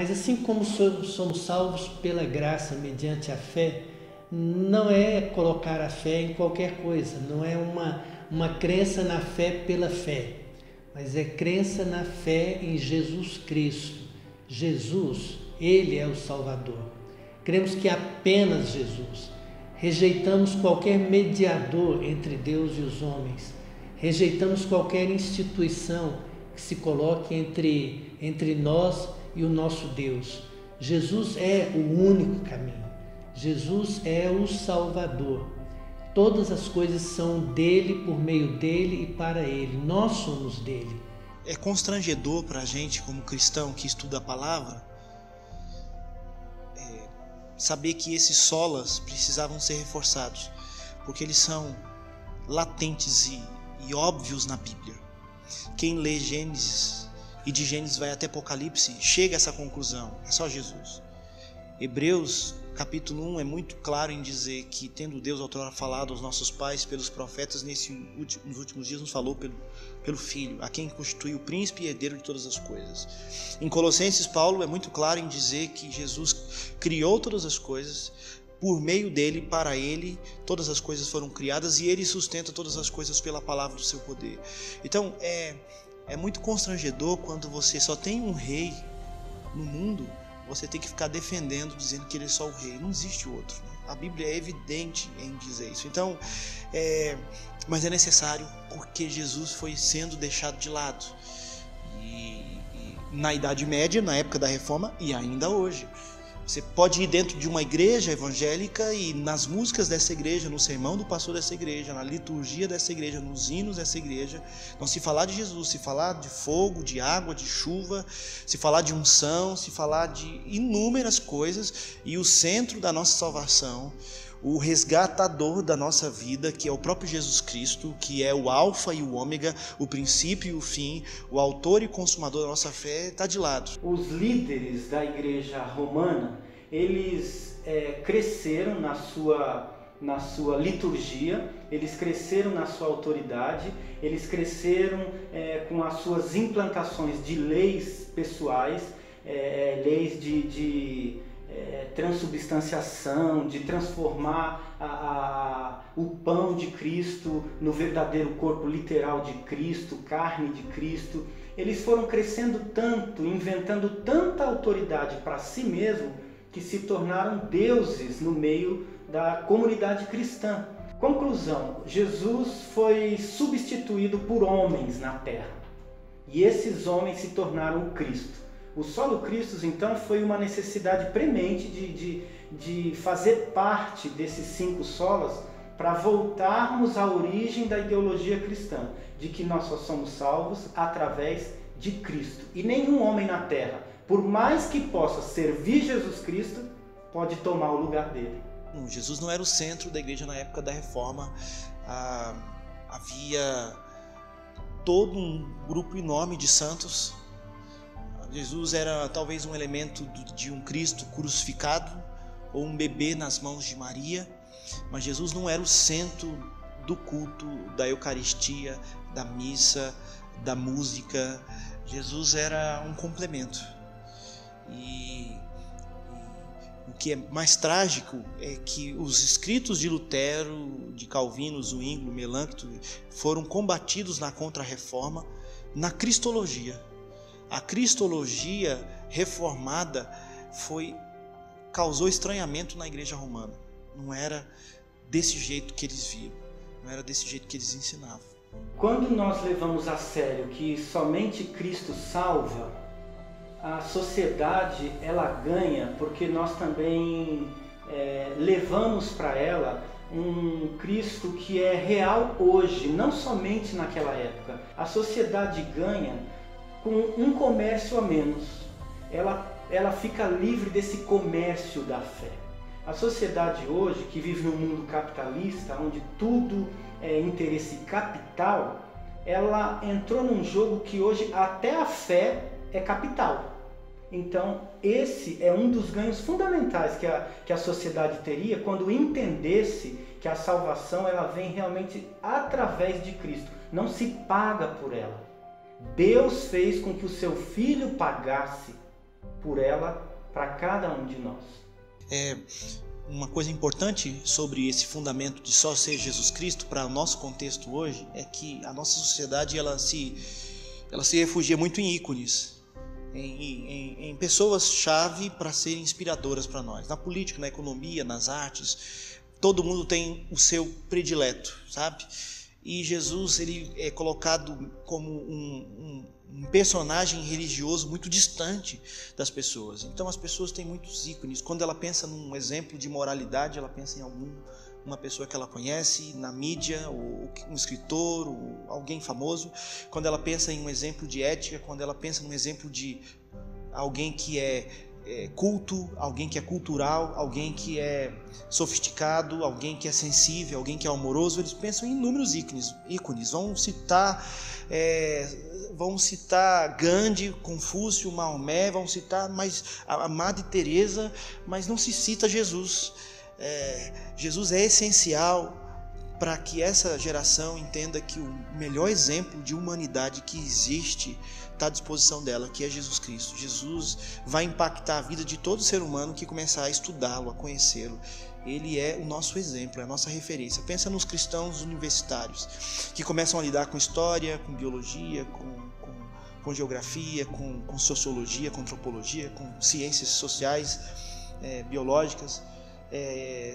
Mas assim como somos salvos pela graça mediante a fé, não é colocar a fé em qualquer coisa, não é uma crença na fé pela fé, mas é crença na fé em Jesus Cristo. Jesus, Ele é o Salvador. Cremos que apenas Jesus. Rejeitamos qualquer mediador entre Deus e os homens. Rejeitamos qualquer instituição que se coloque entre nós e o nosso Deus. Jesus é o único caminho. Jesus é o Salvador. Todas as coisas são dele, por meio dele e para ele. Nós somos dele. É constrangedor para a gente, como cristão que estuda a palavra, saber que esses solas precisavam ser reforçados, porque eles são latentes e óbvios na Bíblia. Quem lê Gênesis e de Gênesis vai até Apocalipse chega a essa conclusão: é só Jesus. Hebreus capítulo 1 é muito claro em dizer que, tendo Deus outrora falado aos nossos pais pelos profetas, nos últimos dias nos falou pelo Filho, a quem constitui o príncipe e herdeiro de todas as coisas. Em Colossenses, Paulo é muito claro em dizer que Jesus criou todas as coisas, por meio dele, para ele, todas as coisas foram criadas, e ele sustenta todas as coisas pela palavra do seu poder. Então, é muito constrangedor quando você só tem um rei no mundo, você tem que ficar defendendo, dizendo que ele é só o rei. Não existe outro, né? A Bíblia é evidente em dizer isso. Então, mas é necessário, porque Jesus foi sendo deixado de lado. E na Idade Média, na época da Reforma, e ainda hoje. Você pode ir dentro de uma igreja evangélica e nas músicas dessa igreja, no sermão do pastor dessa igreja, na liturgia dessa igreja, nos hinos dessa igreja, não se falar de Jesus, se falar de fogo, de água, de chuva, se falar de unção, se falar de inúmeras coisas, e o centro da nossa salvação, o resgatador da nossa vida, que é o próprio Jesus Cristo, que é o alfa e o ômega, o princípio e o fim, o autor e consumador da nossa fé, está de lado. Os líderes da igreja romana, eles cresceram na sua liturgia, eles cresceram na sua autoridade, eles cresceram com as suas implantações de leis pessoais, leis de transubstanciação, de transformar o pão de Cristo no verdadeiro corpo literal de Cristo, carne de Cristo. Eles foram crescendo tanto, inventando tanta autoridade para si mesmo, que se tornaram deuses no meio da comunidade cristã. Conclusão: Jesus foi substituído por homens na terra, e esses homens se tornaram o Cristo. O solo Cristo, então, foi uma necessidade premente de fazer parte desses 5 solas, para voltarmos à origem da ideologia cristã, de que nós só somos salvos através de Cristo. E nenhum homem na terra, por mais que possa servir Jesus Cristo, pode tomar o lugar dele. Jesus não era o centro da igreja na época da Reforma. Havia todo um grupo enorme de santos. Jesus era talvez um elemento de um Cristo crucificado ou um bebê nas mãos de Maria, mas Jesus não era o centro do culto, da Eucaristia, da missa, da música. Jesus era um complemento. E o que é mais trágico é que os escritos de Lutero, de Calvino, Zwinglio, Melanchthon foram combatidos na Contra-Reforma na Cristologia. A cristologia reformada causou estranhamento na igreja romana. Não era desse jeito que eles viam, não era desse jeito que eles ensinavam. Quando nós levamos a sério que somente Cristo salva, a sociedade ela ganha, porque nós também levamos para ela um Cristo que é real hoje, não somente naquela época. A sociedade ganha com um comércio a menos. Ela fica livre desse comércio da fé. A sociedade hoje, que vive num mundo capitalista, onde tudo é interesse capital, ela entrou num jogo que hoje até a fé é capital. Então, esse é um dos ganhos fundamentais que a sociedade teria quando entendesse que a salvação ela vem realmente através de Cristo, não se paga por ela. Deus fez com que o seu Filho pagasse por ela para cada um de nós. Uma coisa importante sobre esse fundamento de só ser Jesus Cristo para o nosso contexto hoje é que a nossa sociedade ela se refugia muito em ícones, em pessoas-chave para serem inspiradoras para nós. Na política, na economia, nas artes, todo mundo tem o seu predileto, sabe? E Jesus ele é colocado como um personagem religioso muito distante das pessoas. Então as pessoas têm muitos ícones. Quando ela pensa num exemplo de moralidade, ela pensa em uma pessoa que ela conhece na mídia, ou um escritor, ou alguém famoso. Quando ela pensa em um exemplo de ética, quando ela pensa num exemplo de alguém que é culto, alguém que é cultural, alguém que é sofisticado, alguém que é sensível, alguém que é amoroso, eles pensam em inúmeros ícones. Vão citar Gandhi, Confúcio, Maomé, vão citar a Madre Teresa, mas não se cita Jesus. Jesus é essencial para que essa geração entenda que o melhor exemplo de humanidade que existe está à disposição dela, que é Jesus Cristo. Jesus vai impactar a vida de todo ser humano que começar a estudá-lo, a conhecê-lo. Ele é o nosso exemplo, é a nossa referência. Pensa nos cristãos universitários, que começam a lidar com história, com biologia, com geografia, com sociologia, com antropologia, com ciências sociais, biológicas,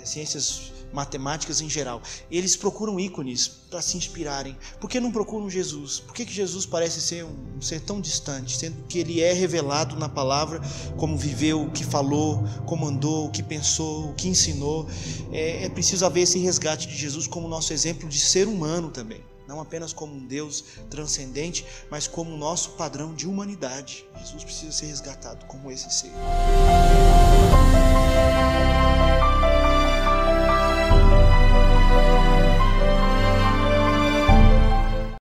ciências matemáticas em geral. Eles procuram ícones para se inspirarem. Por que não procuram Jesus? Por que Jesus parece ser um ser tão distante, sendo que ele é revelado na palavra, como viveu, o que falou, como andou, o que pensou, o que ensinou? É preciso haver esse resgate de Jesus como nosso exemplo de ser humano também. Não apenas como um Deus transcendente, mas como o nosso padrão de humanidade. Jesus precisa ser resgatado como esse ser.